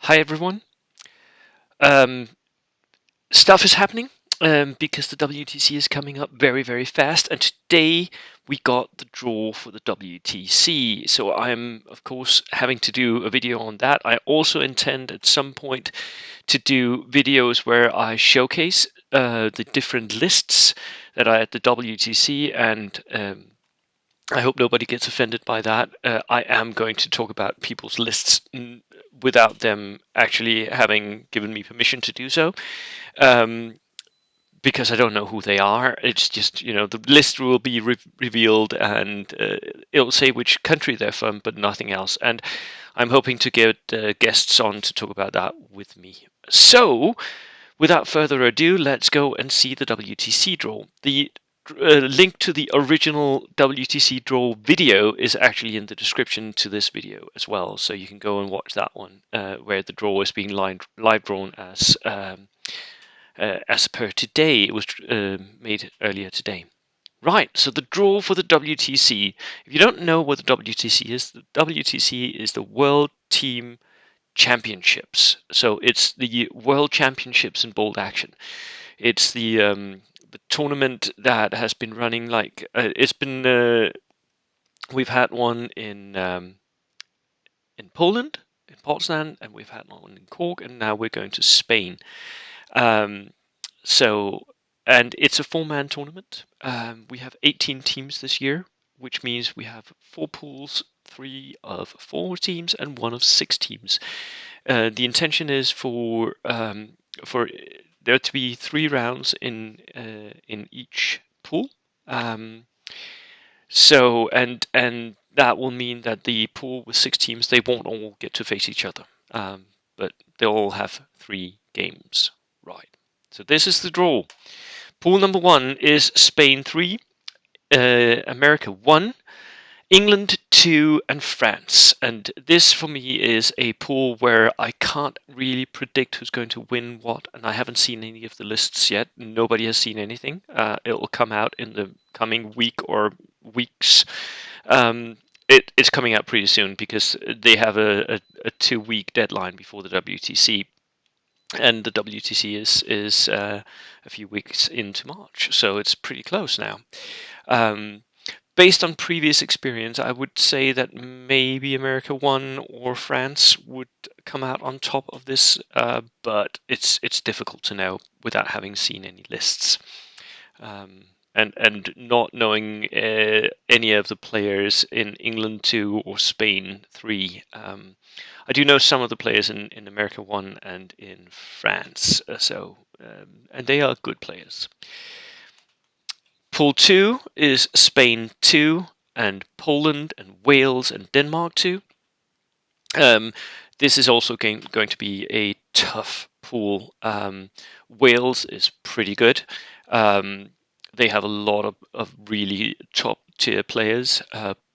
Hi everyone. Um, Stuff is happening because the WTC is coming up very, very fast, and today we got the draw for the WTC. So I'm, of course, having to do a video on that. I also intend at some point to do videos where I showcase the different lists that are at the WTC, and I hope nobody gets offended by that. I am going to talk about people's lists without them actually having given me permission to do so, um, because I don't know who they are. It's just, the list will be revealed, and it'll say which country they're from, but nothing else. And I'm hoping to get guests on to talk about that with me. So, without further ado, let's go and see the WTC draw. The link to the original WTC draw video is actually in the description to this video as well, so you can go and watch that one, where the draw is being live drawn as per today. It was made earlier today. Right, so the draw for the WTC. If you don't know what the WTC is, the WTC is the World Team Championships. So it's the World Championships in bold action. It's the tournament that has been running like it's been. We've had one in Poland, in Poznan, and we've had one in Cork, and now we're going to Spain. Um, so, and it's a four-man tournament. We have 18 teams this year, which means we have four pools, three of four teams and one of six teams. The intention is for there to be three rounds in each pool. Um, and that will mean that the pool with six teams, they won't all get to face each other, but they'll all have three games. Right. So this is the draw. Pool number one is Spain 3, America 1, England 2, and France. And this for me is a pool where I can't really predict who's going to win what, and I haven't seen any of the lists yet. Nobody has seen anything. It will come out in the coming week or weeks. It's coming out pretty soon because they have a 2-week deadline before the WTC. And the WTC is a few weeks into March, so it's pretty close now. Um, Based on previous experience, I would say that maybe America 1 or France would come out on top of this, but it's difficult to know without having seen any lists. And not knowing any of the players in England 2 or Spain 3. I do know some of the players in America 1 and in France, and they are good players. Pool 2 is Spain 2 and Poland and Wales and Denmark 2. This is also going to be a tough pool. Wales is pretty good. They have a lot of really top tier players.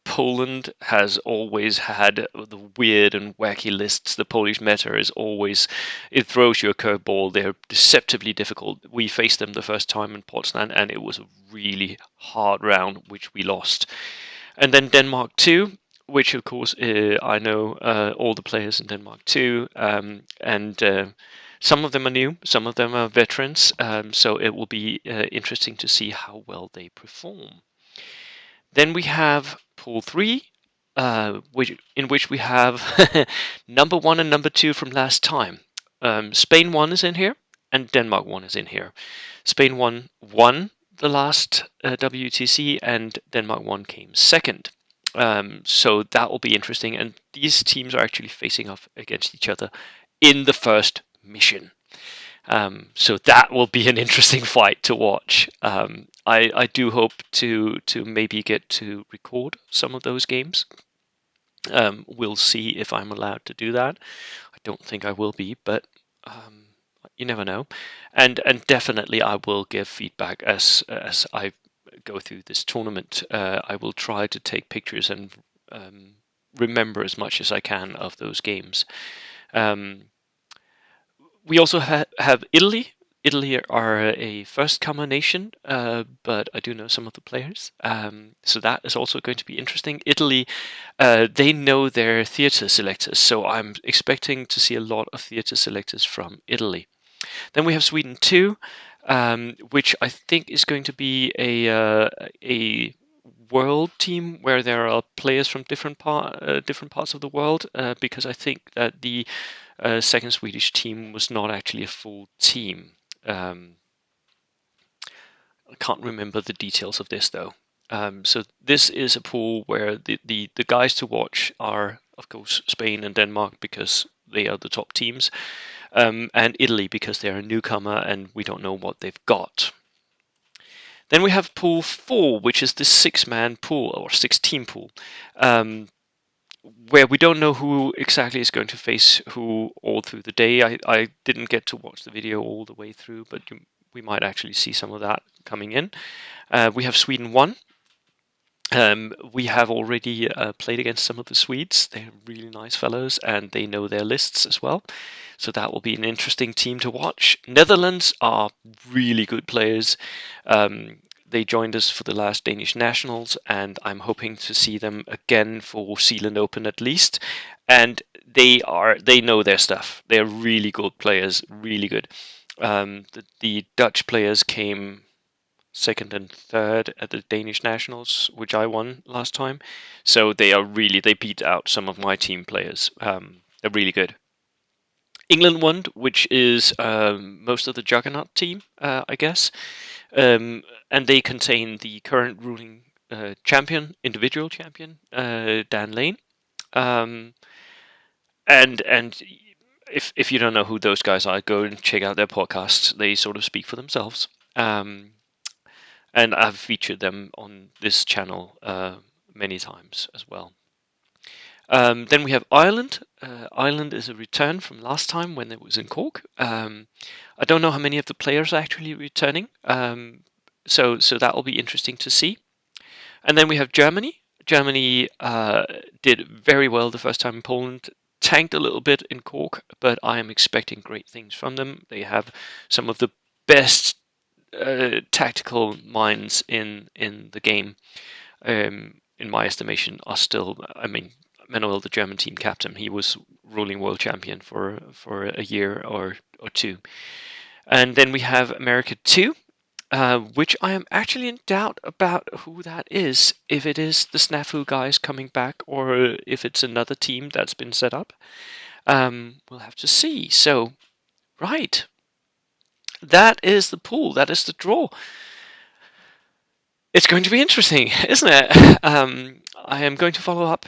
Poland has always had the weird and wacky lists. The Polish meta is always, it throws you a curveball. They're deceptively difficult. We faced them the first time in Poznan, and it was a really hard round, which we lost. And then Denmark 2, which of course I know all the players in Denmark too, and some of them are new, some of them are veterans, so it will be interesting to see how well they perform. Then we have Pool 3, in which we have number 1 and number 2 from last time. Spain 1 is in here, and Denmark 1 is in here. Spain 1 won the last WTC, and Denmark 1 came second. So that will be interesting, and these teams are actually facing off against each other in the first mission. So that will be an interesting fight to watch. I do hope to maybe get to record some of those games. We'll see if I'm allowed to do that. I don't think I will be, but you never know. And definitely I will give feedback as I go through this tournament. I will try to take pictures and remember as much as I can of those games. We also have Italy Italy are a first-comer nation, but I do know some of the players, so that is also going to be interesting. Italy, they know their theatre selectors, so I'm expecting to see a lot of theatre selectors from Italy. Then we have Sweden too, which I think is going to be a world team where there are players from different parts of the world, because I think that the second Swedish team was not actually a full team. Um, I can't remember the details of this though. So this is a pool where the guys to watch are, of course, Spain and Denmark because they are the top teams, and Italy because they're a newcomer and we don't know what they've got. Then we have pool 4, which is the 6-man pool or 6-team pool, um, where we don't know who exactly is going to face who all through the day. I didn't get to watch the video all the way through, but we might actually see some of that coming in. We have Sweden 1. We have already played against some of the Swedes. They're really nice fellows and they know their lists as well. So that will be an interesting team to watch. Netherlands are really good players. They joined us for the last Danish Nationals, and I'm hoping to see them again for Zealand Open at least. And they know their stuff. They're really good players, really good. The Dutch players came second and third at the Danish Nationals, which I won last time. So they beat out some of my team players. They're really good. England won, which is most of the Juggernaut team, I guess, and they contain the current ruling individual champion, Dan Lane. Um, and if you don't know who those guys are, go and check out their podcasts. They sort of speak for themselves. And I've featured them on this channel many times as well. Then we have Ireland. Ireland is a return from last time when it was in Cork. I don't know how many of the players are actually returning, so that will be interesting to see. And then we have Germany. Germany did very well the first time in Poland, tanked a little bit in Cork, but I am expecting great things from them. They have some of the best tactical minds in the game. In my estimation, are still. I mean, Manuel, the German team captain, he was ruling world champion for a year or two. And then we have America 2, which I am actually in doubt about who that is. If it is the Snafu guys coming back, or if it's another team that's been set up. We'll have to see. So, right, that is the pool. That is the draw. It's going to be interesting, isn't it? I am going to follow up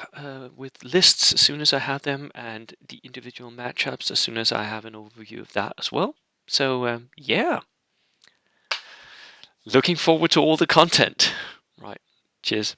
with lists as soon as I have them, and the individual matchups as soon as I have an overview of that as well. So, yeah, looking forward to all the content. Right, cheers.